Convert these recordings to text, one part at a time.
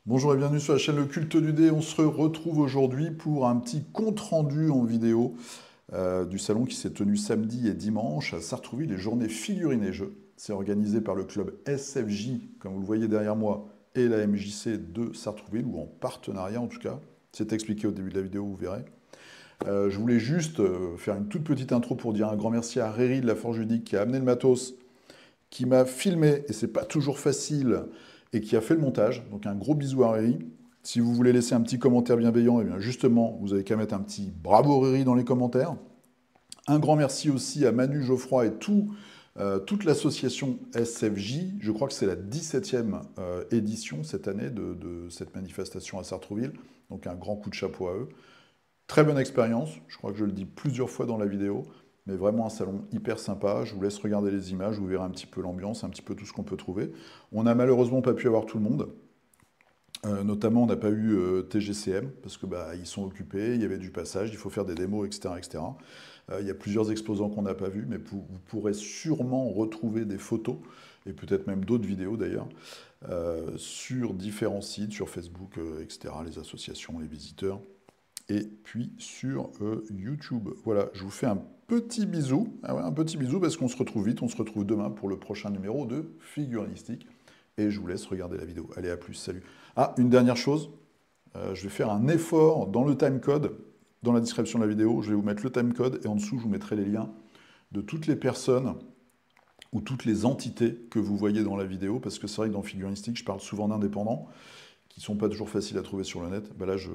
Bonjour et bienvenue sur la chaîne Le Culte du Dé. On se retrouve aujourd'hui pour un petit compte-rendu en vidéo du salon qui s'est tenu samedi et dimanche à Sartrouville, les journées figurines et jeux. C'est organisé par le club SFJ, comme vous le voyez derrière moi, et la MJC de Sartrouville, ou en partenariat en tout cas. C'est expliqué au début de la vidéo, vous verrez. Je voulais juste faire une toute petite intro pour dire un grand merci à Réry de la Forge Ludique qui a amené le matos, qui m'a filmé, et c'est pas toujours facile, et qui a fait le montage. Donc un gros bisou à Réry. Si vous voulez laisser un petit commentaire bienveillant, et bien justement, vous avez qu'à mettre un petit bravo Réry dans les commentaires. Un grand merci aussi à Manu Geoffroy et toute l'association SFJ. Je crois que c'est la 17e édition cette année de cette manifestation à Sartrouville. Donc un grand coup de chapeau à eux. Très bonne expérience, je crois que je le dis plusieurs fois dans la vidéo, mais vraiment un salon hyper sympa. Je vous laisse regarder les images, vous verrez un petit peu l'ambiance, un petit peu tout ce qu'on peut trouver. On n'a malheureusement pas pu avoir tout le monde. Notamment, on n'a pas eu TGCM, parce que ils sont occupés, il y avait du passage, il faut faire des démos, etc. etc. Il y a plusieurs exposants qu'on n'a pas vus, mais vous pourrez sûrement retrouver des photos, et peut-être même d'autres vidéos d'ailleurs, sur différents sites, sur Facebook, etc., les associations, les visiteurs, et puis sur YouTube. Voilà, je vous fais un petit bisou, un petit bisou parce qu'on se retrouve vite, on se retrouve demain pour le prochain numéro de Figurinistique. Et je vous laisse regarder la vidéo. Allez, à plus, salut. Ah, une dernière chose, je vais faire un effort dans le timecode, dans la description de la vidéo, je vais vous mettre le timecode et en dessous, je vous mettrai les liens de toutes les personnes ou toutes les entités que vous voyez dans la vidéo, parce que c'est vrai que dans Figurinistique, je parle souvent d'indépendants, qui ne sont pas toujours faciles à trouver sur le net. Là, je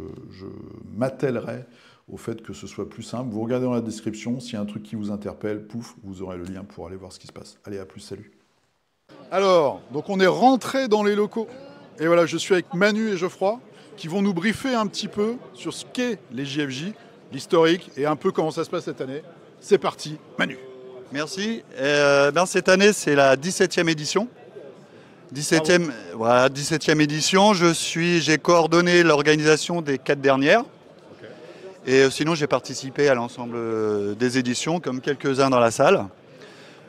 m'attellerai au fait que ce soit plus simple. Vous regardez dans la description, s'il y a un truc qui vous interpelle, pouf, vous aurez le lien pour aller voir ce qui se passe. Allez, à plus, salut. Alors, donc on est rentré dans les locaux. Et voilà, je suis avec Manu et Geoffroy, qui vont nous briefer un petit peu sur ce qu'est les JFJ, l'historique, et un peu comment ça se passe cette année. C'est parti, Manu. Merci. Cette année, c'est la 17e édition. 17e édition. J'ai coordonné l'organisation des 4 dernières. Okay. Et sinon, j'ai participé à l'ensemble des éditions, comme quelques-uns dans la salle.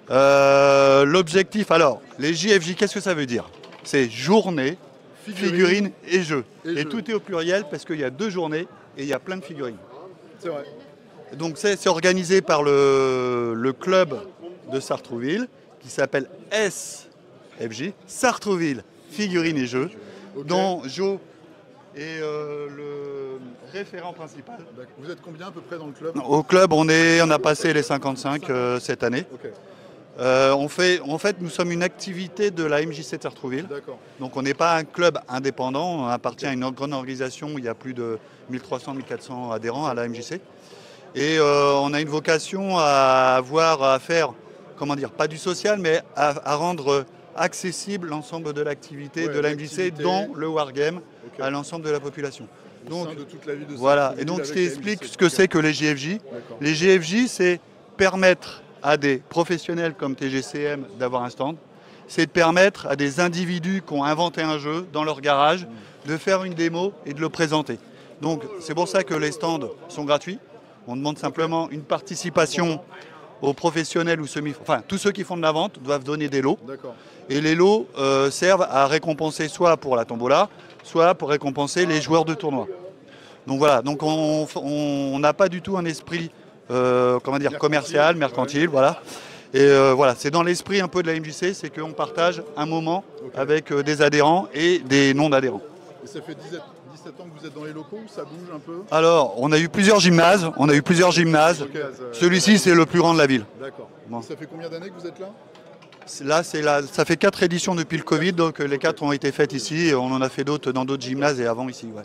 L'objectif, alors, les JFJ, qu'est-ce que ça veut dire? C'est journée, figurines et jeux. Et tout est au pluriel parce qu'il y a 2 journées et il y a plein de figurines. C'est vrai. Donc c'est organisé par le club de Sartrouville qui s'appelle SFJ, Sartrouville Figurines et Jeux, okay, dont Jo est le référent principal. Vous êtes combien à peu près dans le club? Au club, on a passé les 55 cette année. Okay. En fait, nous sommes une activité de la MJC de Sartrouville. Donc on n'est pas un club indépendant, on appartient à une grande organisation où il y a plus de 1300-1400 adhérents à la MJC. Et on a une vocation à faire, comment dire, pas du social, mais à rendre accessible l'ensemble de l'activité de la MJC, dont le wargame, okay, à l'ensemble de la population. Donc, de toute la ville de voilà, et donc ce qui explique ce que c'est que les JFJ. Les JFJ, c'est permettre à des professionnels comme TGCM d'avoir un stand, c'est de permettre à des individus qui ont inventé un jeu dans leur garage de faire une démo et de le présenter. Donc c'est pour ça que les stands sont gratuits. On demande simplement une participation aux professionnels ou enfin tous ceux qui font de la vente doivent donner des lots. Et les lots servent à récompenser soit pour la tombola, soit pour récompenser les joueurs de tournoi. Donc voilà, donc on n'a pas du tout un esprit commercial, mercantile, voilà. Et voilà, c'est dans l'esprit un peu de la MJC, c'est qu'on partage un moment, okay, avec des adhérents et des non-adhérents. Et ça fait 17 ans que vous êtes dans les locaux, ça bouge un peu? Alors, on a eu plusieurs gymnases. Okay, celui-ci, c'est le plus grand de la ville. D'accord. Bon. Ça fait combien d'années que vous êtes là? Ça fait 4 éditions depuis le Covid, donc les 4 ont été faites ici. Et on en a fait d'autres dans d'autres gymnases et avant ici, ouais.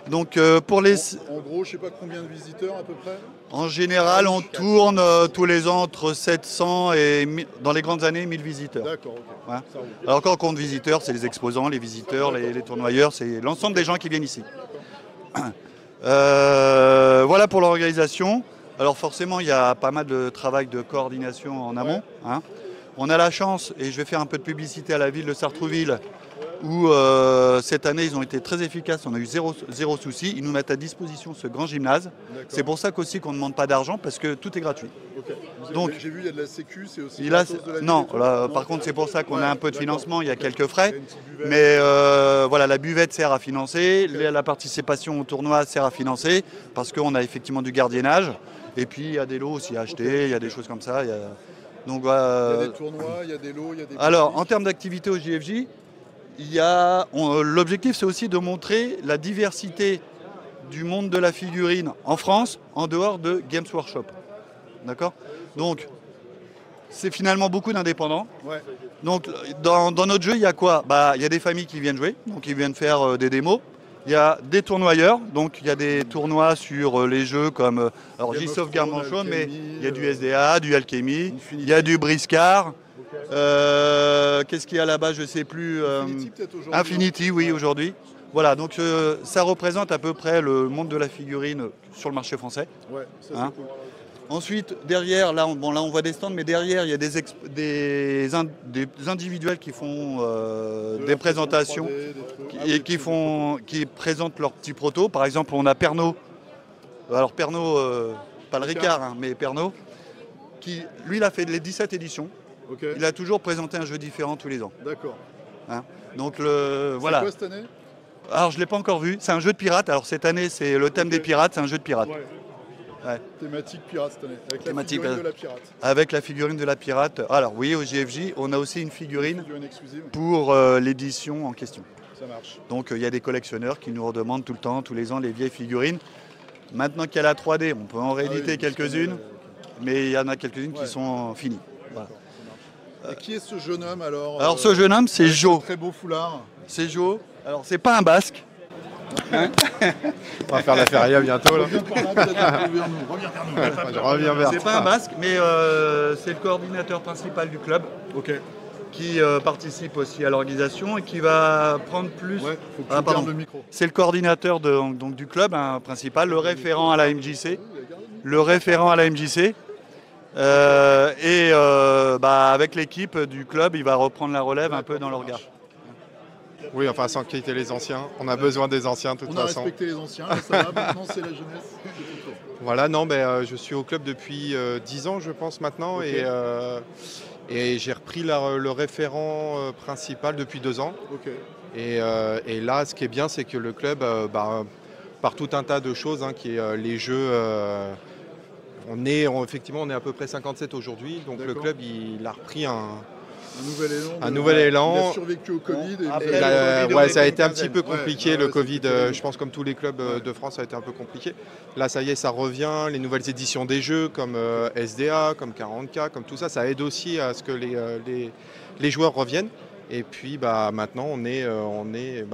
Donc pour les... En gros, je ne sais pas combien de visiteurs à peu près? En général, on tourne tous les ans entre 700 et, dans les grandes années, 1000 visiteurs. D'accord, ok. Ouais. Alors quand on compte visiteurs, c'est les exposants, les visiteurs, les tournoyeurs, c'est l'ensemble des gens qui viennent ici. Voilà pour l'organisation. Alors forcément, il y a pas mal de travail de coordination en amont. Hein. On a la chance, et je vais faire un peu de publicité à la ville de Sartrouville, où cette année, ils ont été très efficaces. On a eu zéro souci. Ils nous mettent à disposition ce grand gymnase. C'est pour ça qu'aussi qu'on ne demande pas d'argent, parce que tout est gratuit. Donc, j'ai vu, il y a de la sécu, c'est aussi non, par contre, c'est pour ça qu'on a un peu de financement, il y a quelques frais. Mais voilà, la buvette sert à financer, la participation au tournoi sert à financer, parce qu'on a effectivement du gardiennage. Et puis, il y a des lots aussi à acheter, il y a des choses comme ça. Donc, il y a des tournois, il y a des lots, il y a des... Alors, en termes d'activité au JFJ, l'objectif, c'est aussi de montrer la diversité du monde de la figurine en France, en dehors de Games Workshop. D'accord ? Donc, c'est finalement beaucoup d'indépendants. Ouais. Donc, dans notre jeu, il y a quoi ? Il y a des familles qui viennent jouer, donc ils viennent faire des démos. Il y a des tournoyeurs, donc il y a des tournois sur les jeux comme... alors, j'y sauvegarde mon show, mais il y a du SDA, du Alchemy, il y a du Briscard. Qu'est-ce qu'il y a là-bas, je ne sais plus. Infinity, peut-être aujourd'hui. Infinity, oui, aujourd'hui. Voilà, donc ça représente à peu près le monde de la figurine sur le marché français. Ouais, ça c'est cool. Ensuite, derrière, là on voit des stands, mais derrière, il y a des individuels qui font des présentations 3D, et qui présentent leurs petits protos. Par exemple, on a Pernod. Alors Pernod, pas le Ricard, hein, mais Pernod, qui, lui, il a fait les 17 éditions. Okay. Il a toujours présenté un jeu différent tous les ans. D'accord. Hein, donc voilà. C'est quoi cette année ? Alors je ne l'ai pas encore vu. C'est un jeu de pirates. Alors cette année, c'est le thème des pirates. C'est un jeu de pirates. Ouais. Thématique pirate cette année. Avec la figurine de la pirate. Avec la figurine de la pirate. Alors oui, au JFJ, on a aussi une figurine exclusive pour l'édition en question. Ça marche. Donc il y a des collectionneurs qui nous redemandent tout le temps, tous les ans, les vieilles figurines. Maintenant qu'il y a la 3D, on peut en rééditer quelques-unes, mais il y en a quelques-unes qui sont finies. Voilà. Et qui est ce jeune homme alors ? Alors ce jeune homme, c'est Jo. Très beau foulard. C'est Jo. Alors c'est pas un basque. On va faire la feria bientôt là. Reviens vers nous. C'est pas un basque, mais c'est le coordinateur principal du club. Ok. Qui participe aussi à l'organisation et qui va prendre plus. Ouais, faut que tu gardes le micro. C'est le coordinateur donc, du club principal, le référent à la MJC. Le référent à la MJC. Avec l'équipe du club, il va reprendre la relève un peu dans le regard. Oui, enfin sans quitter les anciens. On a besoin des anciens de toute façon. On a respecté les anciens, là, ça va, maintenant c'est la jeunesse. Voilà, non, je suis au club depuis 10 ans je pense maintenant. Okay. Et j'ai repris le référent principal depuis 2 ans. Okay. Et là, ce qui est bien, c'est que le club, par tout un tas de choses, qui est les jeux... effectivement, on est à peu près 57 aujourd'hui. Donc le club, il a repris un nouvel élan. Il a survécu au Covid. Ça a été un petit peu compliqué, le Covid. Je pense comme tous les clubs de France, ça a été un peu compliqué. Là, ça y est, ça revient. Les nouvelles éditions des jeux, comme SDA, comme 40K, comme tout ça, ça aide aussi à ce que les joueurs reviennent. Et puis maintenant,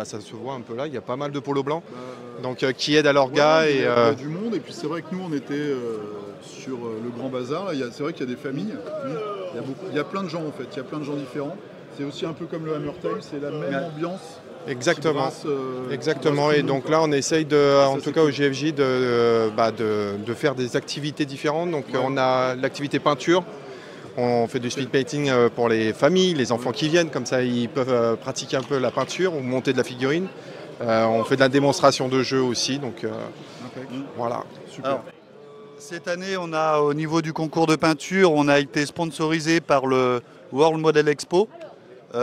ça se voit un peu là, il y a pas mal de polos blancs qui aident à l'orga. Il y a du monde, et puis c'est vrai que nous, on était sur le Grand Bazar. C'est vrai qu'il y a des familles. Il y a plein de gens en fait, il y a plein de gens différents. C'est aussi un peu comme le Hammer Time, c'est la même ambiance. Exactement. Exactement. Et donc là, on essaye en tout cas au JFJ, de faire des activités différentes. Donc on a l'activité peinture. On fait du speed painting pour les familles, les enfants qui viennent, comme ça ils peuvent pratiquer un peu la peinture ou monter de la figurine. On fait de la démonstration de jeux aussi, donc voilà. Super. Alors, cette année, on a au niveau du concours de peinture, on a été sponsorisé par le World Model Expo, qui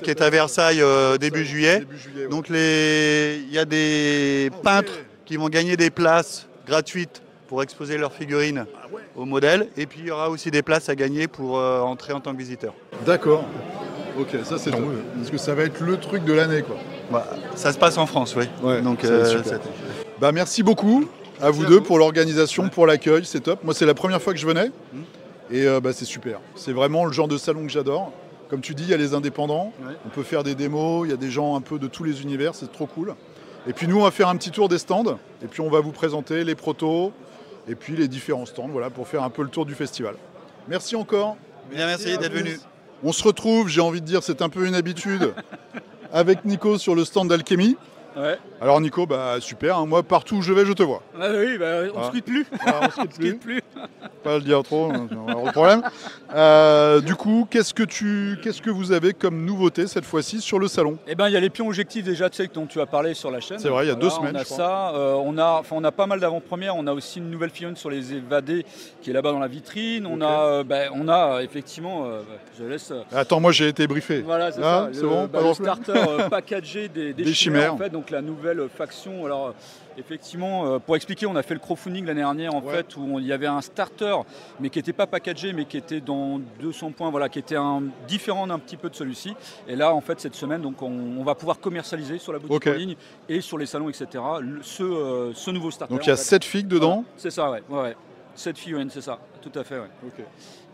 est à Versailles début juillet. Donc il y a des peintres qui vont gagner des places gratuites pour exposer leurs figurines au modèle. Et puis il y aura aussi des places à gagner pour entrer en tant que visiteur. D'accord. Ok, ça c'est top. Parce que ça va être le truc de l'année, quoi. Ça se passe en France, oui. Ouais, donc merci beaucoup à vous deux pour l'organisation, pour l'accueil, c'est top. Moi c'est la première fois que je venais et c'est super. C'est vraiment le genre de salon que j'adore. Comme tu dis, il y a les indépendants, on peut faire des démos, il y a des gens un peu de tous les univers, c'est trop cool. Et puis nous on va faire un petit tour des stands et puis on va vous présenter les protos et puis les différents stands, voilà, pour faire un peu le tour du festival. Merci encore. Bien, merci d'être venu. On se retrouve, j'ai envie de dire, c'est un peu une habitude, avec Nico sur le stand d'Alchemy. Ouais. Alors Nico, bah super, hein. Moi partout où je vais, je te vois. Ah oui, bah, on se quitte plus. Voilà, on se quitte plus. Pas le dire trop, on va avoir le problème. Du coup, qu'est-ce que vous avez comme nouveauté cette fois-ci sur le salon? Eh ben, il y a les pions objectifs déjà, tu sais, dont tu as parlé sur la chaîne. C'est vrai, il y a 2 semaines. On a je crois. ça, on a pas mal d'avant-premières. On a aussi une nouvelle figurine sur les évadés qui est là-bas dans la vitrine. On a effectivement, je laisse. Attends, moi j'ai été briefé. Voilà, c'est Là, ça. c'est bon, pas le de starter packagé des chimères. en fait, donc la nouvelle faction. Alors effectivement, pour expliquer, on a fait le crowdfunding l'année dernière en fait, où il y avait un starter, mais qui n'était pas packagé, mais qui était dans 200 points, voilà, qui était différent un petit peu de celui-ci. Et là, en fait, cette semaine, donc on va pouvoir commercialiser sur la boutique en ligne et sur les salons, etc. Ce nouveau starter. Donc il y a 7 figues dedans. Voilà. C'est ça, ouais. 7 figurines, c'est ça, tout à fait, ouais.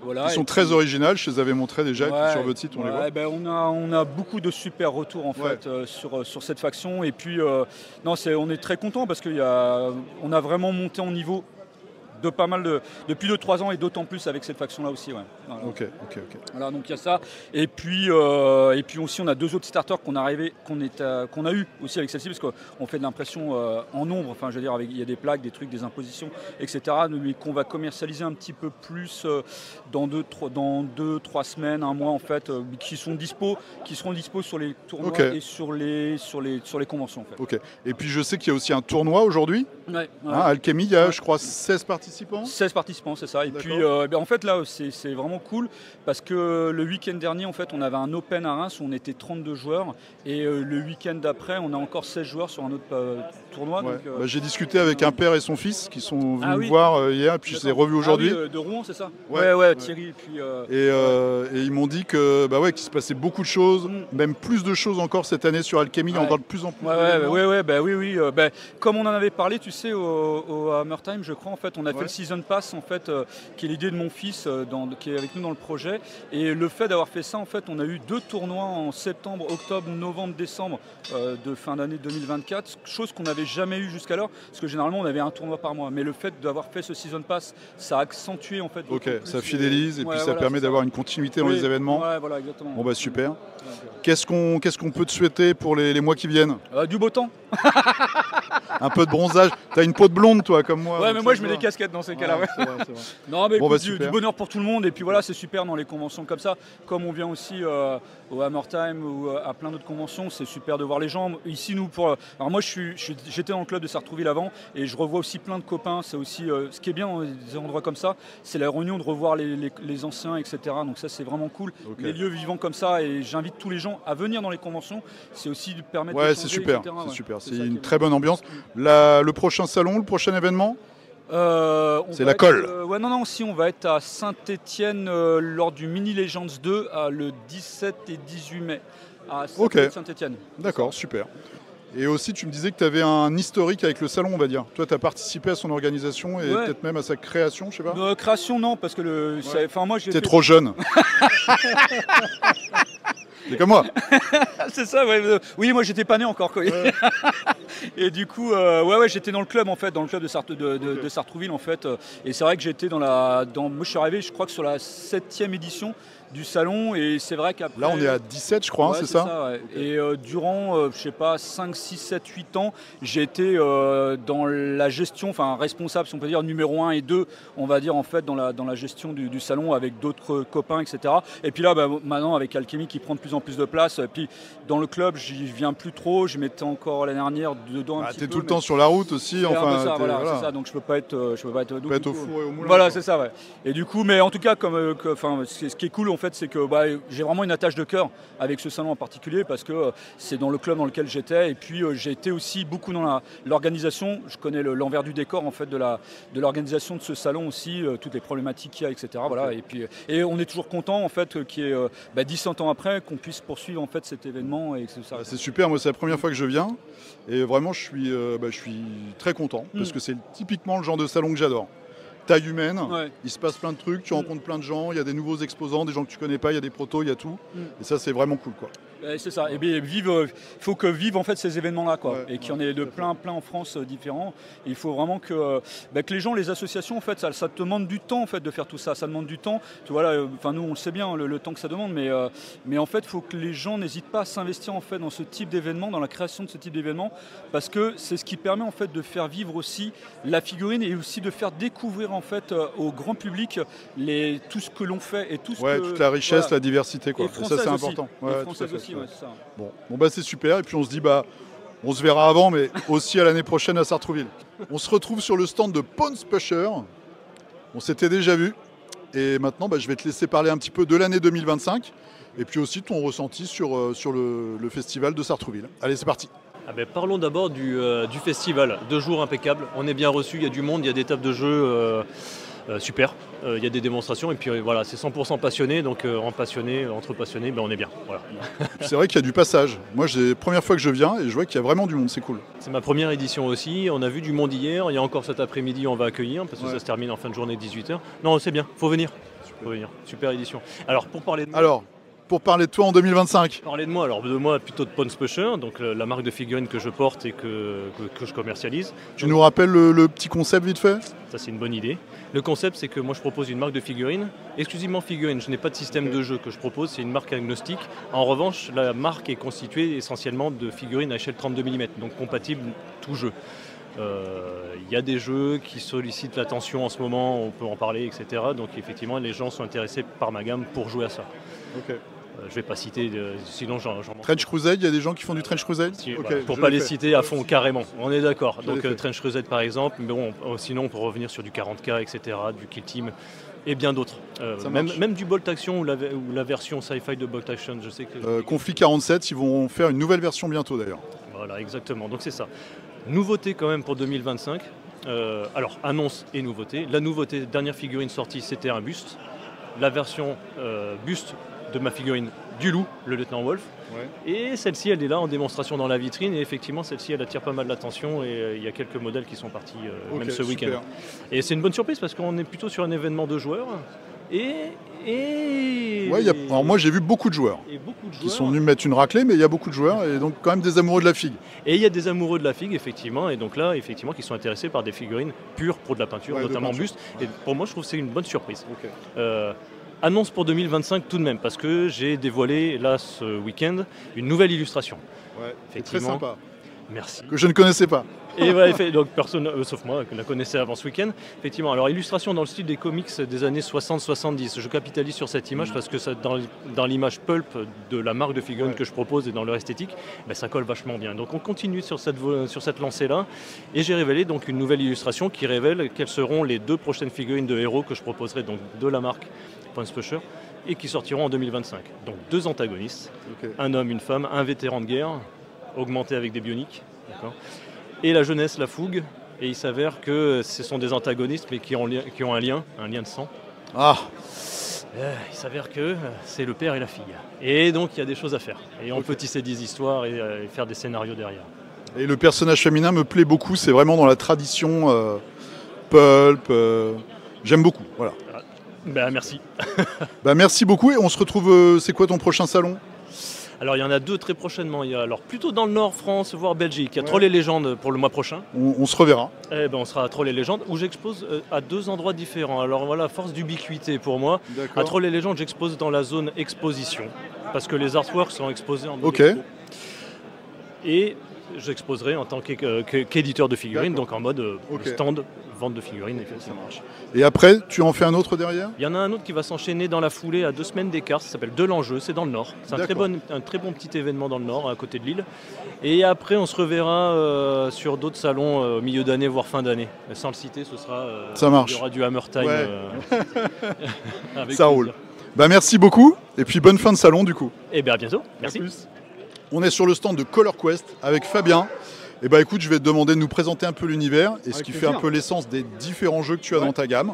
Voilà, ils sont très originales, je les avais montrés déjà, et puis sur votre site on les voit. Ben on a beaucoup de super retours en fait sur cette faction, et puis on est très content parce qu'on a vraiment monté en niveau de pas mal depuis 2-3 ans, et d'autant plus avec cette faction là aussi. Voilà. Ok. Voilà, donc il y a ça, et puis aussi on a 2 autres starters qu'on a eu aussi avec celle-ci, parce qu'on fait de l'impression en nombre, enfin je veux dire, il y a des plaques, des trucs, des impositions, etc., mais qu'on va commercialiser un petit peu plus dans 2-3 semaines, un mois en fait, qui seront dispo sur les tournois et sur les conventions en fait. Et puis je sais qu'il y a aussi un tournoi aujourd'hui. Alchemy, il y a je crois 16 participants. 16 participants, c'est ça. Et puis en fait là c'est vraiment cool, parce que le week-end dernier en fait on avait un open à Reims où on était 32 joueurs, et le week-end d'après on a encore 16 joueurs sur un autre tournoi. Donc, j'ai discuté avec un père et son fils qui sont venus me voir hier, puis je les ai revus aujourd'hui. De Rouen, c'est ça? Ouais, Thierry. Et, puis, et ils m'ont dit que qu'il se passait beaucoup de choses, même plus de choses encore cette année sur Alchemy, il y a encore de plus en plus. Oui. Comme on en avait parlé, tu sais, au Hammer Time, je crois, en fait, on a fait le Season Pass, en fait, qui est l'idée de mon fils, qui est avec nous dans le projet. Et le fait d'avoir fait ça, en fait, on a eu 2 tournois en septembre, octobre, novembre, décembre de fin d'année 2024, chose qu'on n'avait jamais eu jusqu'alors, parce que généralement on avait un tournoi par mois. Mais le fait d'avoir fait ce Season Pass, ça a accentué en fait. Ça fidélise, et puis ça permet d'avoir une continuité dans les événements. Voilà, exactement. Bon bah super. Qu'est-ce qu'on peut te souhaiter pour les mois qui viennent? Du beau temps. Un peu de bronzage. T'as une peau de blonde, toi, comme moi. Ouais, mais moi je mets des casquettes dans ces cas-là. C'est vrai. Non, mais écoute, du bonheur pour tout le monde. Et puis voilà, c'est super dans les conventions comme ça. Comme on vient aussi au Hammer Time ou à plein d'autres conventions, c'est super de voir les gens. Ici, alors moi, j'étais dans le club de Sartrouville avant, et je revois aussi plein de copains. C'est aussi ce qui est bien dans des endroits comme ça, c'est la réunion de revoir les anciens, etc. Donc ça, c'est vraiment cool. Les lieux vivants comme ça, et j'invite tous les gens à venir dans les conventions. C'est aussi de permettre de changer, c'est super. etc. C'est super. C'est une très bonne ambiance. Le prochain salon, le prochain événement, c'est la colle. Si on va être à Saint-Étienne lors du Mini Legends 2 le 17 et 18 mai à Saint-Étienne. D'accord, super. Et aussi, tu me disais que tu avais un historique avec le salon, on va dire. Toi, tu as participé à son organisation et peut-être même à sa création, je sais pas. Création, non, parce que moi, t'es trop jeune. C'est comme moi. C'est ça, oui, moi j'étais pas né encore. Et du coup, j'étais dans le club en fait, dans le club de Sartrouville en fait. Et c'est vrai que j'étais moi je suis arrivé, je crois que sur la 7e édition du salon, et c'est vrai qu'après... Là on est à 17 je crois, c'est ça, Et durant, je sais pas, 5, 6, 7, 8 ans, j'ai été dans la gestion, enfin responsable, si on peut dire, numéro 1 et 2, on va dire en fait, dans la gestion du salon avec d'autres copains, etc. Et puis là, maintenant avec Alchemy qui prend de plus en plus de place, et puis dans le club, j'y viens plus trop, je m'étais encore l'année dernière dedans un petit peu. T'es tout le temps sur la route aussi, enfin... C'est ça, donc je peux pas être au four et au moulin. Voilà, c'est ça, Et du coup, mais en tout cas, ce qui est cool en fait, c'est que j'ai vraiment une attache de cœur avec ce salon en particulier, parce que c'est dans le club dans lequel j'étais, et puis j'ai été aussi beaucoup dans l'organisation. Je connais l'envers du décor en fait de l'organisation de ce salon aussi, toutes les problématiques qu'il y a, etc. Voilà, et on est toujours content en fait qu'il y ait 17 ans après qu'on puisse poursuivre en fait cet événement, et ça. C'est super, moi c'est la première fois que je viens, et vraiment je suis très content, parce que c'est typiquement le genre de salon que j'adore. Taille humaine, il se passe plein de trucs, tu rencontres plein de gens, il y a des nouveaux exposants, des gens que tu connais pas, il y a des protos, il y a tout. Et ça, c'est vraiment cool, quoi. C'est ça. Et bien, il faut que vivent en fait ces événements-là, quoi, et qu'il y en ait de plein en France différents. Et il faut vraiment que les gens, les associations, en fait, ça demande du temps en fait de faire tout ça. Ça demande du temps. Tu vois là, nous on le sait bien le temps que ça demande, mais en fait, il faut que les gens n'hésitent pas à s'investir en fait dans ce type d'événement, dans la création de ce type d'événement, parce que c'est ce qui permet en fait de faire vivre aussi la figurine et aussi de faire découvrir en fait au grand public tout ce que l'on fait et tout ce que, toute la richesse, la diversité, quoi. Et ça c'est important. Française aussi, c'est ça. Bon bah c'est super. Et puis on se dit on se verra avant, mais aussi à l'année prochaine à Sartrouville. On se retrouve sur le stand de Ponce Pusher. On s'était déjà vu. Et maintenant, je vais te laisser parler un petit peu de l'année 2025 et puis aussi ton ressenti sur le festival de Sartrouville. Allez, c'est parti. Parlons d'abord du festival. 2 jours impeccables. On est bien reçus, il y a du monde, il y a des tables de jeux super. Il y a des démonstrations et puis voilà, c'est 100% passionné. Donc entre passionnés, on est bien. Voilà. C'est vrai qu'il y a du passage. Moi, c'est la première fois que je viens et je vois qu'il y a vraiment du monde, c'est cool. C'est ma première édition aussi. On a vu du monde hier. Il y a encore cet après-midi, on va accueillir parce que ça se termine en fin de journée 18h. Non, c'est bien, faut venir. Super édition. Alors, pour parler de moi... Pour parler de toi en 2025. Parler de moi, plutôt de Ponce Pusher, donc la marque de figurines que je porte et que je commercialise. Tu nous rappelles le petit concept vite fait ? Ça c'est une bonne idée. Le concept c'est que moi je propose une marque de figurines, exclusivement figurines. Je n'ai pas de système de jeu que je propose, c'est une marque agnostique. En revanche, la marque est constituée essentiellement de figurines à échelle 32 mm, donc compatible tout jeu. Il y a des jeux qui sollicitent l'attention en ce moment, on peut en parler, etc. Donc effectivement, les gens sont intéressés par ma gamme pour jouer à ça. Okay. Je ne vais pas citer, sinon j'en Trench Crusade, il y a des gens qui font du Trench Crusade pour ne pas les citer à fond, carrément. On est d'accord. Donc Trench Crusade par exemple, mais bon, sinon on peut revenir sur du 40K, etc., du Kill Team et bien d'autres. Même du Bolt Action ou la version sci-fi de Bolt Action, je sais que... Conflit 47, ils vont faire une nouvelle version bientôt d'ailleurs. Voilà, exactement. Donc c'est ça. Nouveauté quand même pour 2025. Alors, annonce et nouveauté. La nouveauté, dernière figurine sortie, c'était un buste. La version buste de ma figurine du loup, le lieutenant Wolf. Ouais. Et celle-ci, elle est là en démonstration dans la vitrine. Et effectivement, celle-ci, elle attire pas mal l'attention. Et il y a quelques modèles qui sont partis même ce week-end. Et c'est une bonne surprise parce qu'on est plutôt sur un événement de joueurs. Alors moi j'ai vu beaucoup de joueurs qui sont venus mettre une raclée, mais il y a beaucoup de joueurs et donc quand même des amoureux de la figue. Et il y a des amoureux de la figue effectivement, et donc là effectivement qui sont intéressés par des figurines pures pour de la peinture, notamment buste. Et pour moi je trouve que c'est une bonne surprise. Annonce pour 2025 tout de même, parce que j'ai dévoilé là ce week-end une nouvelle illustration. Ouais, c'est très sympa. Merci. Que je ne connaissais pas. Et voilà, donc personne, sauf moi, que la connaissait avant ce week-end. Effectivement, alors illustration dans le style des comics des années 60-70. Je capitalise sur cette image parce que ça, dans l'image pulp de la marque de figurines que je propose et dans leur esthétique, ça colle vachement bien. Donc on continue sur cette lancée-là. Et j'ai révélé donc une nouvelle illustration qui révèle quelles seront les 2 prochaines figurines de héros que je proposerai donc de la marque Ponce Pusher et qui sortiront en 2025. Donc 2 antagonistes, un homme, une femme, un vétéran de guerre, augmenté avec des bioniques, et la jeunesse, la fougue, et il s'avère que ce sont des antagonistes mais qui ont un lien de sang. Ah. Il s'avère que c'est le père et la fille. Et donc il y a des choses à faire. Et on peut tisser des histoires et faire des scénarios derrière. Et le personnage féminin me plaît beaucoup, c'est vraiment dans la tradition pulp. J'aime beaucoup, voilà. Merci. Merci beaucoup et on se retrouve, c'est quoi ton prochain salon ? Alors il y en a 2 très prochainement. Il y a alors plutôt dans le Nord, France, voire Belgique. Il y a Troll et Légendes pour le mois prochain. On se reverra. On sera à Troll et Légendes où j'expose à 2 endroits différents. Alors voilà, force d'ubiquité pour moi. À Troll et Légendes, j'expose dans la zone exposition parce que les artworks sont exposés en mode expo. Et j'exposerai en tant qu'éditeur de figurines, donc en mode stand, vente de figurines. Effectivement. Et après, tu en fais un autre derrière ? Il y en a un autre qui va s'enchaîner dans la foulée à 2 semaines d'écart, ça s'appelle De l'Enjeu, c'est dans le Nord. C'est un très bon petit événement dans le Nord, à côté de Lille. Et après, on se reverra sur d'autres salons au milieu d'année, voire fin d'année. Sans le citer, ce sera... ça marche. Il y aura du Hammer Time. Ça roule. Merci beaucoup, et puis bonne fin de salon du coup. Et bien à bientôt, merci. On est sur le stand de Color Quest avec Fabien. Et écoute, je vais te demander de nous présenter un peu l'univers et ce qui fait un peu l'essence des différents jeux que tu as dans ta gamme.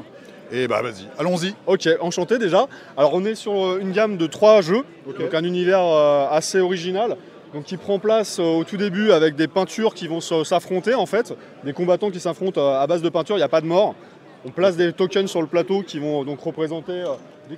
Et vas-y, allons-y. Ok, enchanté déjà. Alors on est sur une gamme de 3 jeux, donc un univers assez original, donc qui prend place au tout début avec des peintures qui vont s'affronter en fait, des combattants qui s'affrontent à base de peinture, il n'y a pas de mort. On place des tokens sur le plateau qui vont donc représenter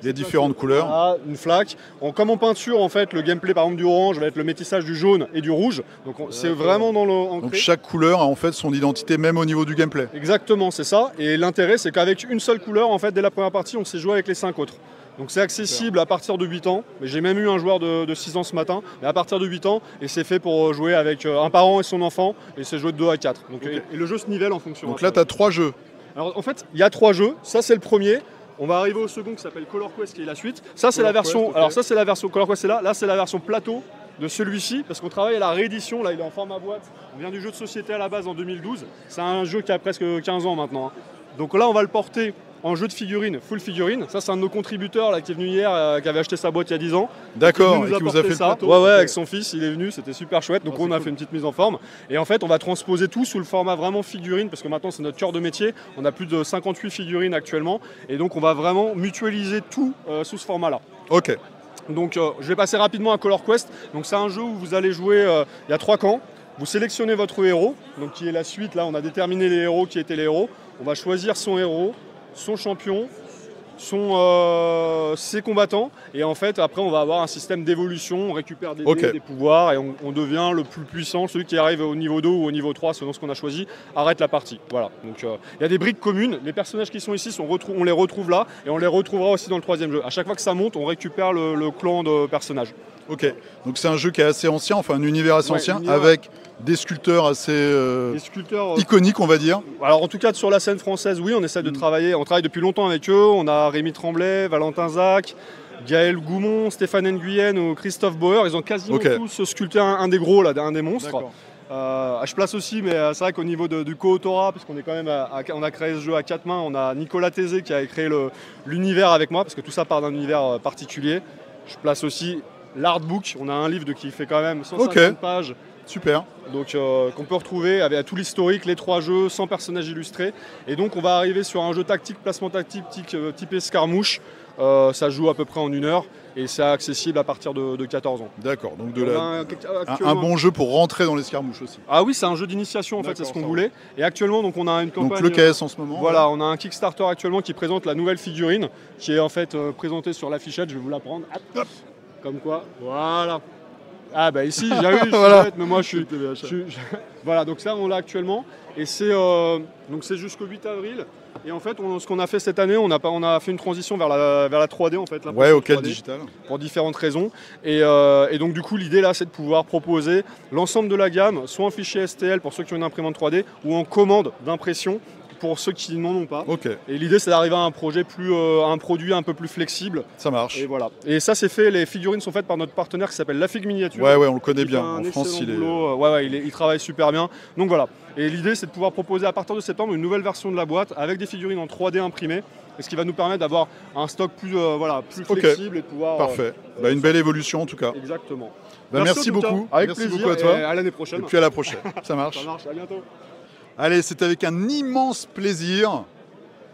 les différentes couleurs. Voilà, une flaque. Comme en peinture, en fait, le gameplay par exemple du orange va être le métissage du jaune et du rouge. Donc c'est vraiment dans le ancré. Donc chaque couleur a en fait son identité même au niveau du gameplay. Exactement, c'est ça. Et l'intérêt, c'est qu'avec une seule couleur, en fait, dès la première partie, on sait jouer avec les 5 autres. Donc c'est accessible à partir de 8 ans. Mais j'ai même eu un joueur de 6 ans ce matin, mais à partir de 8 ans, et c'est fait pour jouer avec un parent et son enfant, et c'est joué de 2 à 4. Donc, et le jeu se nivelle en fonction. Donc là, tu as 3 jeux. Alors en fait, il y a 3 jeux. Ça, c'est le premier. On va arriver au second qui s'appelle Color Quest, qui est la suite. Ça, c'est la version. Okay. Alors ça, c'est la version Color Quest, c'est là. Là, c'est la version plateau de celui-ci, parce qu'on travaille à la réédition. Là, il est en format boîte. On vient du jeu de société à la base en 2012. C'est un jeu qui a presque 15 ans maintenant. Donc là, on va le porter en jeu de figurines, full figurine. Ça, c'est un de nos contributeurs là, qui est venu hier, qui avait acheté sa boîte il y a 10 ans. D'accord, et qui vous a fait ça. Le ouais, avec son fils, il est venu, c'était super chouette. Donc on a fait une petite mise en forme. Et en fait, on va transposer tout sous le format vraiment figurine, parce que maintenant, c'est notre cœur de métier. On a plus de 58 figurines actuellement. Et donc, on va vraiment mutualiser tout sous ce format-là. Ok. Donc, je vais passer rapidement à Color Quest. Donc, c'est un jeu où vous allez jouer, il y a 3 camps. Vous sélectionnez votre héros, donc qui est la suite. Là, on a déterminé les héros qui étaient les héros. On va choisir son héros, son champion, ses combattants, et en fait après on va avoir un système d'évolution, on récupère des dés, des pouvoirs, et on devient le plus puissant. Celui qui arrive au niveau 2 ou au niveau 3 selon ce qu'on a choisi arrête la partie. Voilà, donc il y a des briques communes, les personnages qui sont ici on les retrouve là, et on les retrouvera aussi dans le 3e jeu. À chaque fois que ça monte, on récupère le clan de personnages. Ok, donc c'est un jeu qui est assez ancien, enfin un univers assez ancien, avec des sculpteurs assez iconiques, on va dire. Alors en tout cas sur la scène française, oui, on essaie de travailler, on travaille depuis longtemps avec eux. On a Rémi Tremblay, Valentin Zach, Gaël Goumon, Stéphane Nguyen ou Christophe Bauer. Ils ont quasiment tous sculpté un des gros, là, un des monstres. Je place aussi, mais c'est vrai qu'au niveau du co-autorat, parce qu'on est quand même on a créé ce jeu à 4 mains, on a Nicolas Tézé qui a créé l'univers avec moi, parce que tout ça part d'un univers particulier. Je place aussi l'artbook, on a un livre qui fait quand même 150 pages. Super. Donc qu'on peut retrouver avec tout l'historique, les 3 jeux, 100 personnages illustrés. Et donc on va arriver sur un jeu tactique, placement tactique type escarmouche. Ça joue à peu près en 1 heure et c'est accessible à partir de 14 ans. D'accord, donc un bon jeu pour rentrer dans l'escarmouche aussi. Ah oui, c'est un jeu d'initiation en fait, c'est ce qu'on voulait. Et actuellement donc on a une campagne. Donc le KS en ce moment. Voilà, on a un Kickstarter actuellement qui présente la nouvelle figurine qui est en fait présentée sur l'affichette. Je vais vous la prendre. Hop. Comme quoi, voilà. Ah bah ici, j'ai eu, voilà. Mais moi je suis voilà, donc ça on l'a actuellement et c'est jusqu'au 8 avril. Et en fait, ce qu'on a fait cette année, on a fait une transition vers la 3D en fait. Ouais, au 4D digital. Pour différentes raisons. Et donc du coup, l'idée là, c'est de pouvoir proposer l'ensemble de la gamme, soit en fichier STL pour ceux qui ont une imprimante 3D, ou en commande d'impression pour ceux qui n'en ont pas. Et l'idée, c'est d'arriver à un produit un peu plus flexible. Ça marche. Et voilà. Et ça, c'est fait. Les figurines sont faites par notre partenaire qui s'appelle La Fig Miniature. Ouais, on le connaît bien. En France, il travaille super bien. Donc voilà. Et l'idée, c'est de pouvoir proposer à partir de septembre une nouvelle version de la boîte avec des figurines en 3D imprimées, ce qui va nous permettre d'avoir un stock plus flexible et de pouvoir. Parfait. Une belle évolution en tout cas. Exactement. Merci beaucoup. Avec plaisir. Beaucoup à toi. Et à l'année prochaine. Et puis à la prochaine. Ça marche. Ça marche. À bientôt. Allez, c'est avec un immense plaisir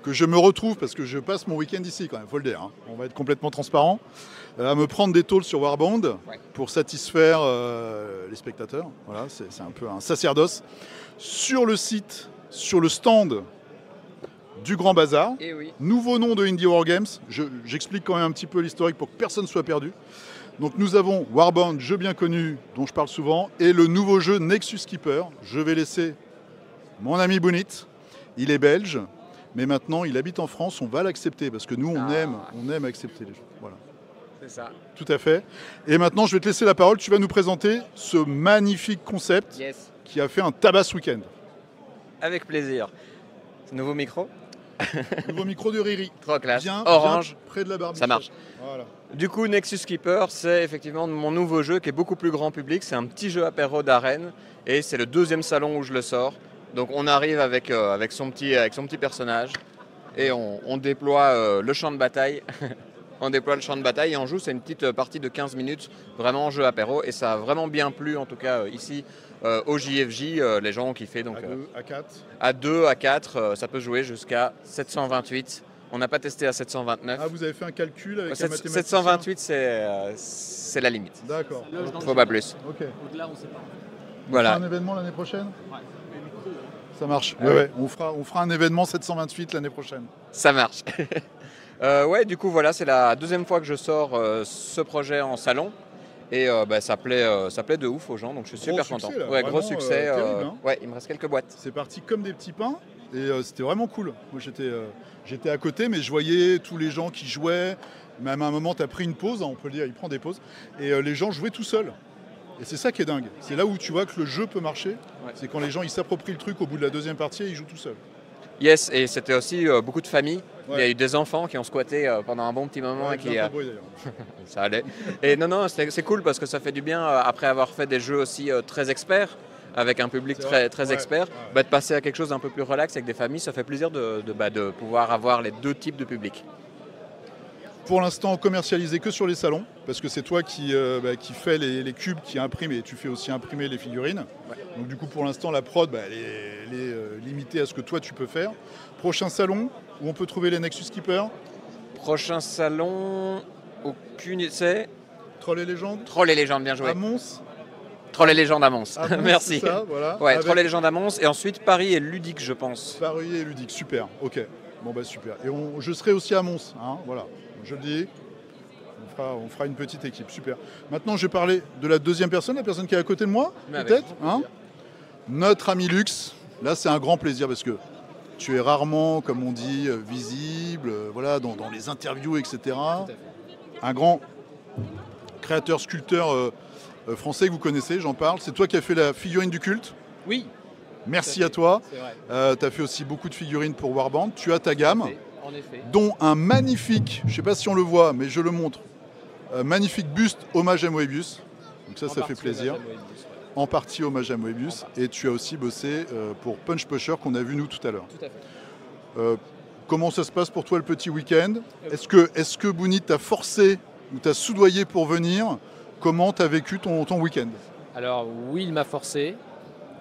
que je me retrouve, parce que je passe mon week-end ici quand même, il faut le dire. On va être complètement transparent. À me prendre des talks sur Warbound pour satisfaire les spectateurs. Voilà, c'est un peu un sacerdoce. Sur le site, sur le stand du Grand Bazar, nouveau nom de Indie Wargames. J'explique quand même un petit peu l'historique pour que personne ne soit perdu. Donc nous avons Warbound, jeu bien connu dont je parle souvent, et le nouveau jeu Nexus Keeper. Je vais laisser mon ami Bounit, il est belge, mais maintenant il habite en France, on va l'accepter, parce que nous on aime accepter les gens. Voilà. C'est ça. Tout à fait. Et maintenant je vais te laisser la parole, tu vas nous présenter ce magnifique concept qui a fait un tabac ce week-end. Avec plaisir. Nouveau micro. Nouveau micro de Riri. Trop classe. Bien, orange. Bien près de la barbe. Ça marche. Voilà. Du coup, Nexus Keeper, c'est effectivement mon nouveau jeu qui est beaucoup plus grand public. C'est un petit jeu apéro d'arène et c'est le 2e salon où je le sors. Donc on arrive avec son petit personnage et on déploie le champ de bataille. On déploie le champ de bataille et on joue. C'est une petite partie de 15 minutes, vraiment en jeu apéro. Et ça a vraiment bien plu, en tout cas ici, au JFJ. Les gens ont kiffé. Donc, à 2, à 4 À 2, à 4, ça peut jouer jusqu'à 728. On n'a pas testé à 729. Ah, vous avez fait un calcul avec un mathématicien ? 728, c'est la limite. D'accord. Faut pas plus. Ok. Au-delà, on ne sait pas. Voilà. On fera un événement l'année prochaine ? Ouais. Ça marche. Ouais. On fera un événement 728 l'année prochaine. Ça marche. Ouais, du coup, voilà, c'est la deuxième fois que je sors ce projet en salon. Et ça plaît de ouf aux gens, donc je suis super content. Là, ouais, vraiment, gros succès. terrible, hein. Ouais, il me reste quelques boîtes. C'est parti comme des petits pains et c'était vraiment cool. Moi j'étais à côté, mais je voyais tous les gens qui jouaient. Même à un moment, tu as pris une pause, hein, on peut le dire, il prend des pauses. Et les gens jouaient tout seuls. Et c'est ça qui est dingue. C'est là où tu vois que le jeu peut marcher. Ouais. C'est quand les gens ils s'approprient le truc au bout de la deuxième partie et ils jouent tout seuls. Yes, et c'était aussi beaucoup de familles. Ouais. Il y a eu des enfants qui ont squatté pendant un bon petit moment. Ouais, et qui, un peu bruit, ça allait. Et non, c'est cool parce que ça fait du bien, après avoir fait des jeux aussi très experts, avec un public très expert, de passer à quelque chose d'un peu plus relax avec des familles. Ça fait plaisir de pouvoir avoir les deux types de public. Pour l'instant, commercialisé que sur les salons, parce que c'est toi qui fais les cubes, qui imprime, et tu fais aussi imprimer les figurines. Ouais. Donc du coup, pour l'instant, la prod, elle est limitée à ce que toi, tu peux faire. Prochain salon, où on peut trouver les Nexus Keeper? Prochain salon, aucune... C'est Troll et Légende. Troll et Légende, bien joué. À Mons. Troll et Légende à Mons. Merci. Ça, voilà. Ouais, Troll et Légende à Mons, et ensuite Paris et Ludique, je pense. Paris et Ludique, super, ok. Bon super. Et je serai aussi à Mons, hein, voilà. Je le dis, on fera une petite équipe, super. Maintenant, je vais parler de la deuxième personne, la personne qui est à côté de moi, peut-être, hein, notre ami Lux. Là, c'est un grand plaisir parce que tu es rarement, comme on dit, visible, voilà, dans les interviews, etc. Un grand créateur, sculpteur français que vous connaissez, j'en parle. C'est toi qui as fait la figurine du culte. Oui. Merci à toi. Tu as fait aussi beaucoup de figurines pour Warband. Tu as ta gamme. En effet. Dont un magnifique, je ne sais pas si on le voit, mais je le montre, magnifique buste hommage à Moebius. Donc ça fait plaisir. En partie hommage à Moebius. Et tu as aussi bossé pour Punch Pusher qu'on a vu nous tout à l'heure. Tout à fait. Comment ça se passe pour toi le petit week-end? Est-ce que Bounit t'a forcé ou t'a soudoyé pour venir? Comment tu as vécu ton week-end? Alors oui, il m'a forcé,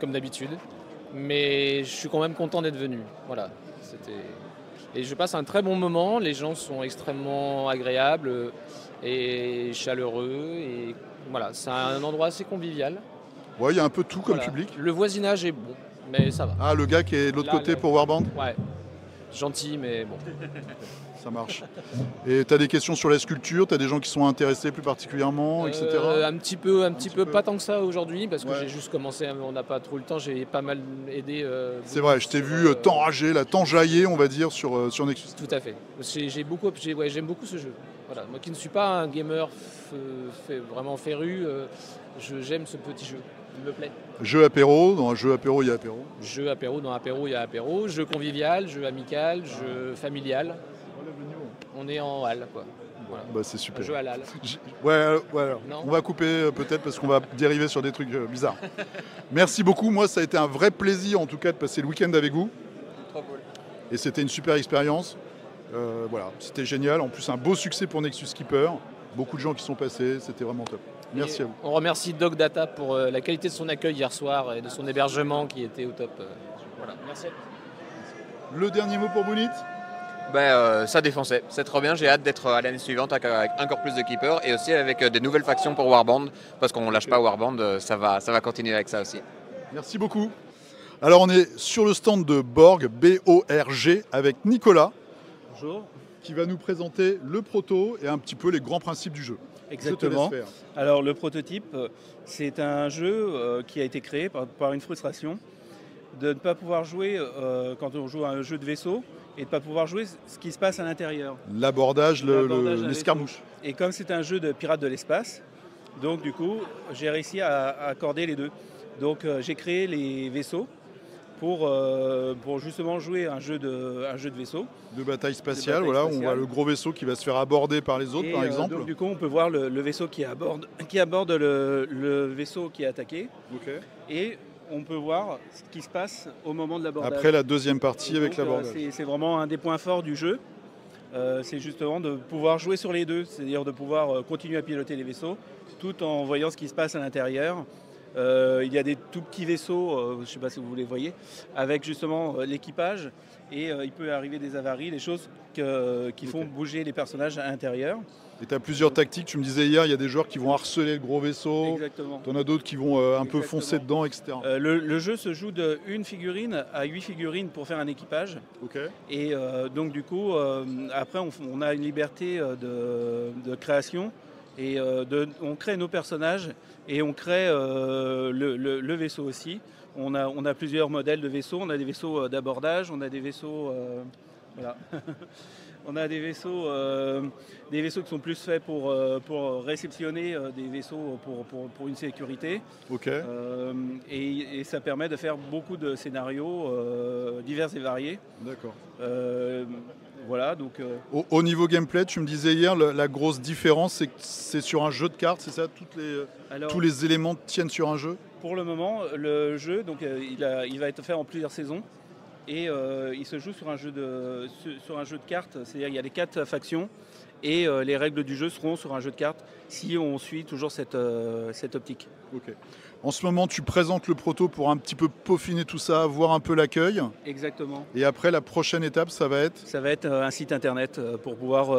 comme d'habitude. Mais je suis quand même content d'être venu. Voilà. Et je passe un très bon moment, les gens sont extrêmement agréables et chaleureux. Et voilà, c'est un endroit assez convivial. Ouais, il y a un peu tout comme public. Le voisinage est bon, mais ça va. Ah, le gars qui est de l'autre côté pour Warband? Ouais, gentil, mais bon. Ça marche. Et tu as des questions sur la sculpture? Tu as des gens qui sont intéressés plus particulièrement, etc. Un petit peu, pas tant que ça aujourd'hui, parce que j'ai juste commencé, on n'a pas trop le temps, j'ai pas mal aidé. C'est vrai, je t'ai vu t'enrager, t'enjailler, on va dire, sur Nexus. Tout à fait. J'aime beaucoup ce jeu. Voilà. Moi qui ne suis pas un gamer vraiment féru, j'aime ce petit jeu. Il me plaît. Jeu apéro, dans un jeu apéro, il y a apéro. Jeu apéro, dans apéro, il y a apéro. Jeu convivial, jeu amical, jeu familial. On est en hall, quoi. Voilà. Bah, c'est super. Un jeu halal. Ouais. On va couper peut-être parce qu'on va dériver sur des trucs bizarres. Merci beaucoup. Moi, ça a été un vrai plaisir en tout cas de passer le week-end avec vous. Trop cool. Et c'était une super expérience. Voilà, c'était génial. En plus, un beau succès pour Nexus Keeper. Beaucoup de gens qui sont passés. C'était vraiment top. Merci à vous. On remercie Dog Data pour la qualité de son accueil hier soir et de son hébergement qui était au top. Voilà. Merci. Le dernier mot pour Bounit? Ça défonçait, c'est trop bien, j'ai hâte d'être à l'année suivante avec encore plus de keepers et aussi avec des nouvelles factions pour Warband, parce qu'on ne lâche pas Warband, ça va continuer avec ça aussi. Merci beaucoup. Alors on est sur le stand de Borg, B-O-R-G, avec Nicolas. Bonjour. Qui va nous présenter le proto et un petit peu les grands principes du jeu. Exactement. Alors le prototype, c'est un jeu qui a été créé par une frustration de ne pas pouvoir jouer quand on joue à un jeu de vaisseau et de ne pas pouvoir jouer ce qui se passe à l'intérieur. L'abordage, l'escarmouche. Et comme c'est un jeu de pirates de l'espace, donc du coup, j'ai réussi à accorder les deux. Donc j'ai créé les vaisseaux pour justement jouer un jeu de vaisseau. De bataille spatiale, voilà, on voit le gros vaisseau qui va se faire aborder par les autres, par exemple. Donc du coup, on peut voir le vaisseau qui aborde le vaisseau qui est attaqué. Okay. Et on peut voir ce qui se passe au moment de l'abordage. Après la deuxième partie avec l'abordage. C'est vraiment un des points forts du jeu. C'est justement de pouvoir jouer sur les deux, c'est-à-dire de pouvoir continuer à piloter les vaisseaux tout en voyant ce qui se passe à l'intérieur. Il y a des tout petits vaisseaux, je ne sais pas si vous les voyez, avec justement l'équipage. Et il peut arriver des avaries, des choses qui font bouger les personnages à l'intérieur. Et tu as plusieurs tactiques. Tu me disais hier, il y a des joueurs qui vont harceler le gros vaisseau. Exactement. Tu en as d'autres qui vont un peu foncer dedans, etc. Le jeu se joue de 1 figurine à 8 figurines pour faire un équipage. Et donc du coup, après on a une liberté de création. Et on crée nos personnages et on crée le vaisseau aussi. On a plusieurs modèles de vaisseaux. On a des vaisseaux d'abordage, on a des vaisseaux... voilà. On a des vaisseaux qui sont plus faits pour réceptionner des vaisseaux pour une sécurité. Et ça permet de faire beaucoup de scénarios divers et variés. D'accord. Voilà, donc, au niveau gameplay, tu me disais hier, la grosse différence, c'est que c'est sur un jeu de cartes, c'est ça? Tous les éléments tiennent sur un jeu? Pour le moment, le jeu, donc, il va être fait en plusieurs saisons. Et il se joue sur un jeu de cartes, c'est-à-dire il y a les 4 factions et les règles du jeu seront sur un jeu de cartes si on suit toujours cette optique. En ce moment, tu présentes le proto pour un petit peu peaufiner tout ça, voir un peu l'accueil. Exactement. Et après, la prochaine étape, ça va être? Ça va être un site internet pour pouvoir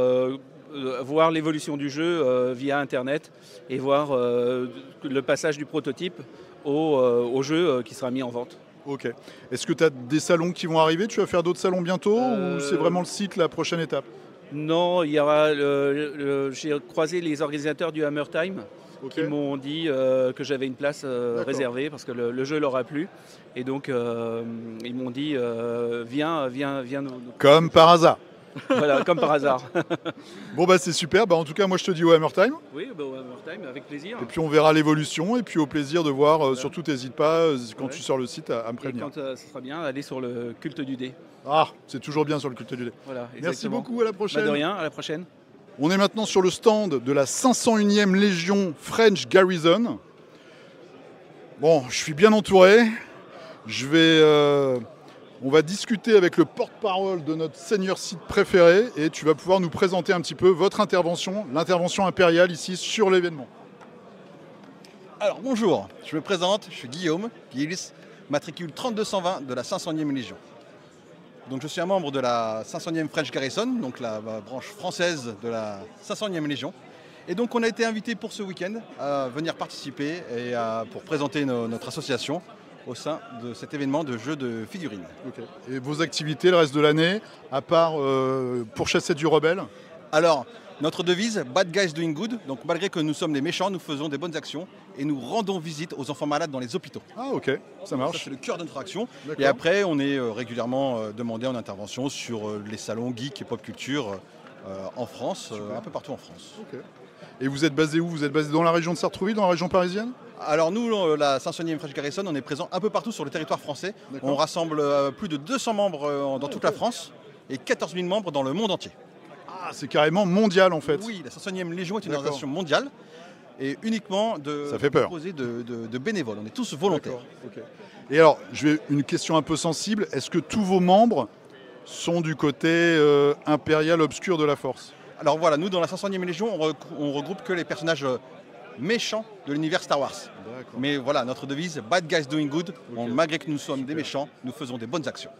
voir l'évolution du jeu via internet et voir le passage du prototype au jeu qui sera mis en vente. Ok. Est-ce que tu as des salons qui vont arriver? Tu vas faire d'autres salons bientôt ou c'est vraiment le site la prochaine étape? Non, il y aura j'ai croisé les organisateurs du Hammer Time qui m'ont dit que j'avais une place réservée parce que le jeu leur a plu. Et donc ils m'ont dit viens nous. Comme par hasard. Voilà, comme par hasard. Bon bah c'est super, en tout cas moi je te dis au Hammer Time. Oui, au Hammer Time, avec plaisir. Et puis on verra l'évolution et puis au plaisir de voir, surtout n'hésite pas quand tu sors le site à me prévenir. Et quand ça sera bien, aller sur le culte du dé. Ah, c'est toujours bien sur le culte du dé. Voilà, merci beaucoup, à la prochaine. De rien, à la prochaine. On est maintenant sur le stand de la 501e Légion French Garrison. Bon, je suis bien entouré. On va discuter avec le porte-parole de notre seigneur site préféré et tu vas pouvoir nous présenter un petit peu votre intervention, l'intervention impériale ici sur l'événement. Alors bonjour, je me présente, je suis Guillaume, matricule 3220 de la 501e Légion. Donc je suis un membre de la 501e French Garrison, donc la branche française de la 501e Légion. Et donc on a été invité pour ce week-end à venir participer et pour présenter notre association au sein de cet événement de jeux de figurines. Et vos activités le reste de l'année, à part pourchasser du rebelle? Alors, notre devise, Bad Guys Doing Good, donc malgré que nous sommes les méchants, nous faisons des bonnes actions et nous rendons visite aux enfants malades dans les hôpitaux. Ah ok, ça marche. Ça c'est le cœur de notre action. Et après, on est régulièrement demandé en intervention sur les salons geek et pop culture en France, un peu partout en France. Et vous êtes basé où? Vous êtes basé dans la région de Sartrouville, dans la région parisienne? Alors nous, la 501e French Garrison, on est présent un peu partout sur le territoire français. On rassemble plus de 200 membres dans toute la France et 14 000 membres dans le monde entier. Ah, c'est carrément mondial en fait. Oui, la 501e Légion est une organisation mondiale et uniquement composée de bénévoles. On est tous volontaires. Et alors, une question un peu sensible. Est-ce que tous vos membres sont du côté impérial obscur de la force? Alors voilà, nous dans la 501e Légion, on regroupe que les personnages méchants de l'univers Star Wars. Mais voilà, notre devise, Bad Guys Doing Good. Malgré que nous sommes des méchants, nous faisons des bonnes actions.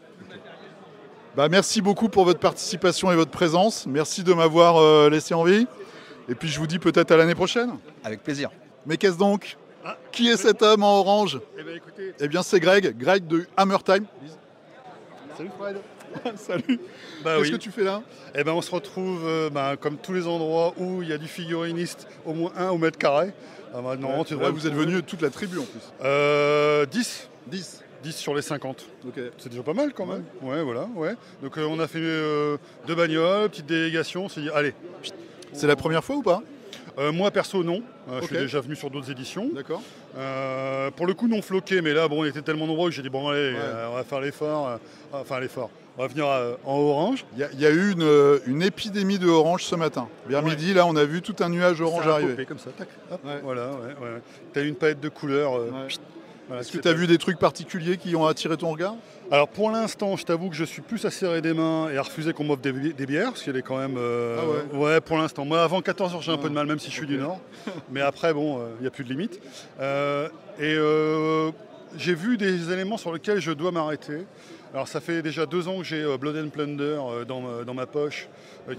Merci beaucoup pour votre participation et votre présence. Merci de m'avoir laissé en vie. Et puis je vous dis peut-être à l'année prochaine. Avec plaisir. Mais qu'est-ce donc? Qui est cet homme en orange? Eh bien c'est Greg de Hammer Time. Salut Fred. Salut. Qu'est-ce que tu fais là? On se retrouve comme tous les endroits où il y a du figuriniste, au moins un au mètre carré. Maintenant, vous êtes venu toute la tribu en plus. 10 sur les 50. C'est déjà pas mal quand même. Ouais, voilà. Ouais. Donc on a fait 2 bagnoles, petite délégation. On s'est dit, allez. C'est la première fois ou pas? Moi perso non, je suis déjà venu sur d'autres éditions. D'accord. Pour le coup non floqué, mais là on était tellement nombreux que j'ai dit bon allez, on va faire l'effort. On va venir en orange. Il y a eu une épidémie de orange ce matin. Vers midi, là on a vu tout un nuage orange arriver. Comme ça, tac. Hop, voilà, Tu as une palette de couleurs. Voilà, Est-ce que tu as vu des trucs particuliers qui ont attiré ton regard? Alors pour l'instant, je t'avoue que je suis plus à serrer des mains et à refuser qu'on m'offre des bières, parce qu'il est quand même... ouais, pour l'instant. Moi, avant 14h, j'ai un peu de mal, même si je suis du Nord. Mais après, bon, il n'y a plus de limite. J'ai vu des éléments sur lesquels je dois m'arrêter. Alors ça fait déjà 2 ans que j'ai Blood and Plunder dans ma poche,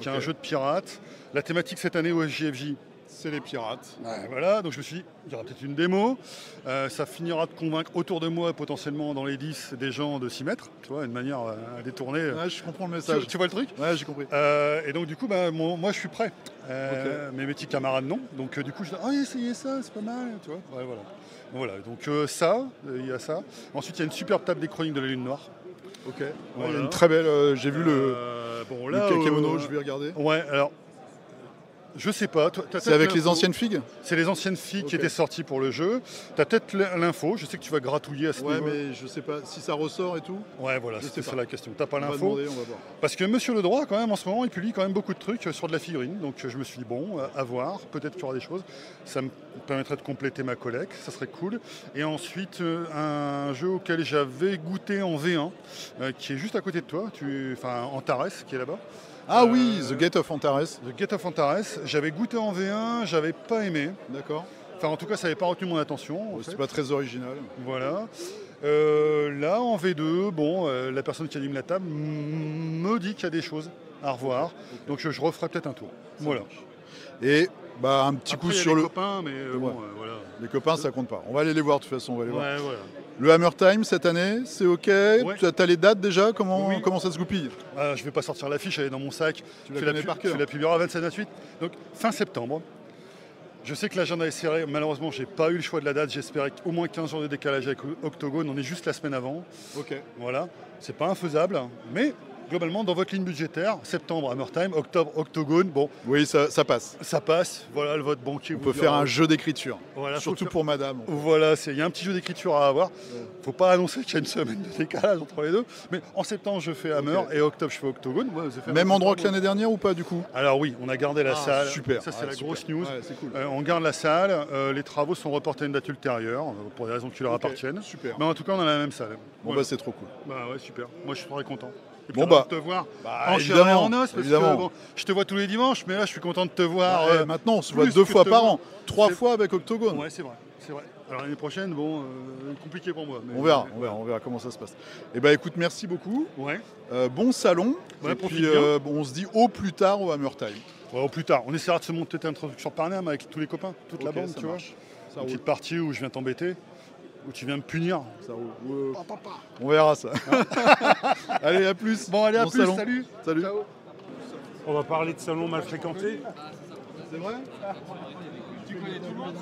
qui est un jeu de pirates. La thématique cette année au SJFJ, c'est les pirates. Ouais, voilà, donc je me suis dit, il y aura peut-être une démo. Ça finira de convaincre autour de moi, potentiellement dans les 10, des gens de s'y mettre. Tu vois, une manière à détourner. Ouais, je comprends le message. Tu vois le truc? Ouais, j'ai compris. Et donc du coup, moi je suis prêt. Mes petits camarades non. Donc du coup, je dis, oh, essayez ça, c'est pas mal. Tu vois, ouais, voilà. Voilà, donc il y a ça. Ensuite, il y a une superbe table des chroniques de la Lune Noire. Ok. Voilà. Il y a une très belle. J'ai vu le Kakemono, je vais regarder. Ouais, alors. Je sais pas. C'est avec les anciennes figues? C'est les anciennes figues qui étaient sorties pour le jeu. Tu as peut-être l'info. Je sais que tu vas gratouiller à ce niveau. Ouais, mais je sais pas si ça ressort et tout. Ouais, voilà, c'est ça la question. T'as pas l'info. On va voir. Parce que Monsieur le Droit, quand même, en ce moment, il publie quand même beaucoup de trucs sur de la figurine. Donc je me suis dit, bon, à voir. Peut-être qu'il y aura des choses. Ça me permettrait de compléter ma collecte. Ça serait cool. Et ensuite, un jeu auquel j'avais goûté en V1, qui est juste à côté de toi. Antares, qui est là-bas. Ah oui, The Gate of Antares. The Gate of Antares. J'avais goûté en V1, j'avais pas aimé. D'accord. Enfin, en tout cas, ça n'avait pas retenu mon attention. C'est pas très original. Voilà. Là, en V2, la personne qui anime la table me dit qu'il y a des choses à revoir. Okay. Donc, je referai peut-être un tour. Voilà. Et un petit coup sur le. Copains, mais voilà. Les copains, ça compte pas. On va aller les voir de toute façon. On va aller voir. Voilà. Le Hammer Time cette année, c'est ok. Ouais. Tu as les dates déjà? Comment ça se goupille? Je vais pas sortir l'affiche, elle est dans mon sac. Tu la connais par cœur. Tu la publieras 27-28. Donc fin septembre. Je sais que l'agenda est serré. Malheureusement, j'ai pas eu le choix de la date. J'espérais au moins 15 jours de décalage avec Octogone. On est juste la semaine avant. Ok. Voilà. C'est pas infaisable, mais globalement, dans votre ligne budgétaire, septembre Hammer Time, octobre Octogone, bon. Oui, ça passe. Ça passe. Voilà, le vote banquier. On peut faire un jeu d'écriture. Voilà, surtout pour madame. Voilà, il y a un petit jeu d'écriture à avoir. Faut pas annoncer qu'il y a une semaine de décalage entre les deux. Mais en septembre, je fais Hammer et octobre, je fais Octogone. Même endroit que l'année dernière ou pas du coup? Alors oui, on a gardé la salle. Super. Ça, c'est la grosse news. Ouais, c'est cool. On garde la salle. Les travaux sont reportés à une date ultérieure pour des raisons qui leur appartiennent. Super. Mais en tout cas, on a la même salle. Bon, c'est trop cool. Ouais, super. Moi, je suis très content. Et puis, te voir en chair et en os, parce que je te vois tous les dimanches, mais là, je suis content de te voir. Maintenant, on se voit 2 fois par an. 3 fois avec Octogone. Ouais, c'est vrai. Alors l'année prochaine, compliqué pour moi. Mais on verra comment ça se passe. Écoute, merci beaucoup. Ouais. Bon salon. Ouais, et puis on se dit au plus tard au Hammer Time. Ouais, au plus tard. On essaiera de se monter une introduction par Nam avec tous les copains, toute la bande, tu vois. Une petite partie où je viens t'embêter. Où tu viens me punir. Ça roule. On verra ça. Allez, à plus. Bon, allez, à plus. Salon. Salut. Ciao. On va parler de salons mal fréquentés. C'est vrai? Tu connais tout le monde?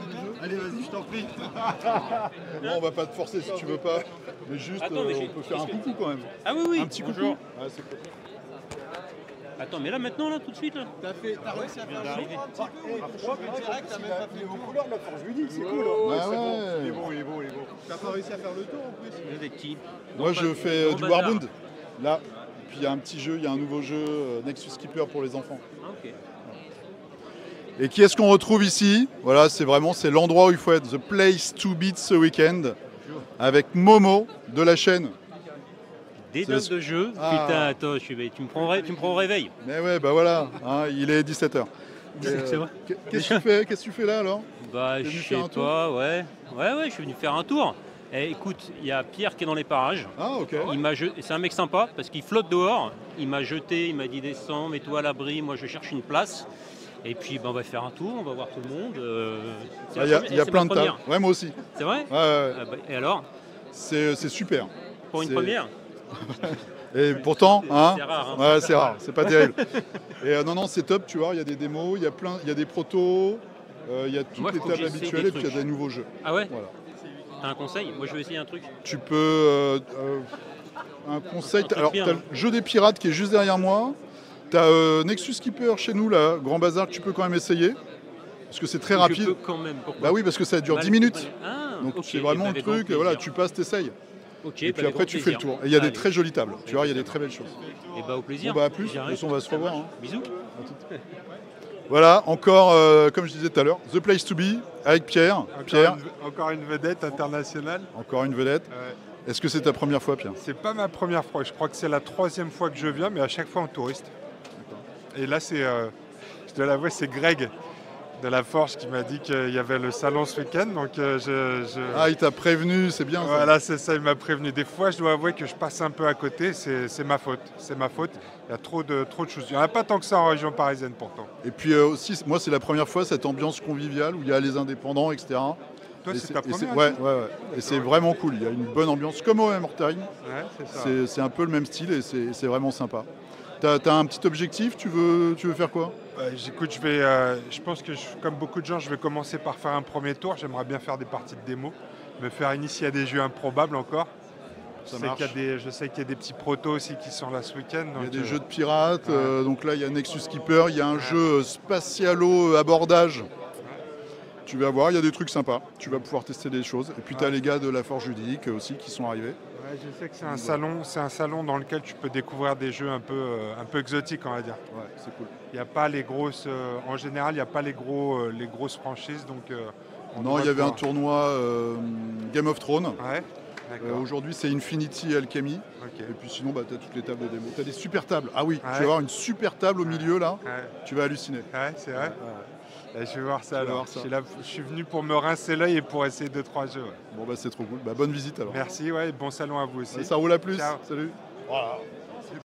Allez, vas-y, je t'en prie. Non, on va pas te forcer si tu veux pas. Mais juste, on peut faire un coucou quand même. Ah oui. Un petit coucou. Ah, c'est cool. Attends, mais là, maintenant, là, tout de suite, là. T'as réussi à faire le tour un petit peu. Direct, t'as même pas fait aux couleurs de la forge ludique, c'est cool. Il est beau. T'as pas réussi à faire le tour en plus? Vous êtes qui? Moi, je fais du Warbound. Là. Puis il y a un petit jeu, il y a un nouveau jeu, Nexus Keeper pour les enfants. Ok. Et qui est-ce qu'on retrouve ici? Voilà, c'est l'endroit où il faut être. The place to beat ce week-end. Avec Momo de la chaîne. Des dates de jeu. Putain, attends, tu me prends au réveil. Mais ouais, voilà, il est 17h. C'est vrai. Qu'est-ce que tu fais là alors? Je sais pas, ouais, je suis venu faire un tour. Écoute, il y a Pierre qui est dans les parages. Ah ok. C'est un mec sympa parce qu'il flotte dehors. Il m'a jeté, il m'a dit descends, mets-toi à l'abri, moi je cherche une place. Et puis on va faire un tour, on va voir tout le monde. Il y a plein de tables. Ouais, moi aussi. C'est vrai? Ouais. Et alors? C'est super. Pour une première? Et pourtant, c'est rare. Ouais, c'est rare, c'est pas terrible. Et non, c'est top, tu vois, il y a des démos, il y a des protos, il y a toutes les tables habituelles et puis il y a des nouveaux jeux. Ah ouais? Voilà. T'as un conseil? Moi je veux essayer un truc. Tu peux... un conseil, alors t'as le jeu des pirates qui est juste derrière moi, t'as Nexus Keeper chez nous, là, Grand Bazar, que tu peux quand même essayer, parce que c'est très rapide. Je peux quand même, pourquoi? Bah oui, parce que ça dure 10 minutes. Donc okay, c'est vraiment le truc, voilà, tu passes, t'essayes. Okay, et puis après tu fais le tour. Et il y a des très jolies tables, tu vois, il y a des très belles choses. Et au plaisir. À plus, de toute façon on va se revoir. Bisous. Voilà, encore, comme je disais tout à l'heure, The Place to Be avec Pierre. Encore une vedette internationale. Encore une vedette. Ouais. Est-ce que c'est ta première fois, Pierre? C'est pas ma première fois. Je crois que c'est la 3e fois que je viens, mais à chaque fois en touriste. Et là, c'est, je dois l'avouer, c'est Greg de la Forge qui m'a dit qu'il y avait le salon ce week-end. Donc Ah, il t'a prévenu, c'est bien ça. Voilà, c'est ça, il m'a prévenu. Des fois, je dois avouer que je passe un peu à côté, c'est ma faute. C'est ma faute. Il y a trop de choses. Il n'y en a pas tant que ça en région parisienne pourtant. Et puis aussi, moi, c'est la première fois, cette ambiance conviviale où il y a les indépendants, etc. Toi, c'est ta première? Ouais. Et c'est vraiment cool. Il y a une bonne ambiance, comme au Hammertime. Ouais, c'est ça. C'est un peu le même style et c'est vraiment sympa. T'as un petit objectif? Tu veux faire quoi? Écoute, je pense que comme beaucoup de gens, je vais commencer par faire un premier tour. J'aimerais bien faire des parties de démo, me faire initier à des jeux improbables encore. Je sais qu'il y a des petits protos aussi qui sont là ce week-end. Il y a des jeux de pirates, donc là il y a Nexus Keeper, il y a un jeu spatialo abordage. Tu vas voir, il y a des trucs sympas, tu vas pouvoir tester des choses. Et puis tu as les gars de la Forge Ludique aussi qui sont arrivés. Ouais, je sais que c'est un salon dans lequel tu peux découvrir des jeux un peu exotiques, on va dire. Ouais, c'est cool. Il n'y a pas les grosses, en général, il n'y a pas les grosses franchises, donc. Non, il y avait un tournoi Game of Thrones. Ouais. Aujourd'hui, c'est Infinity Alchemy. Okay. Et puis sinon, tu as toutes les tables de démo. Tu as des super tables. Ah oui, tu vas avoir une super table au milieu là. Ouais. Tu vas halluciner. Ouais, c'est vrai. Là, je vais voir ça alors. Je suis venu pour me rincer l'œil et pour essayer 2-3 jeux. Ouais. Bon, c'est trop cool. Bonne visite alors. Merci, bon salon à vous aussi. Ça roule à plus. Ciao. Salut. Voilà.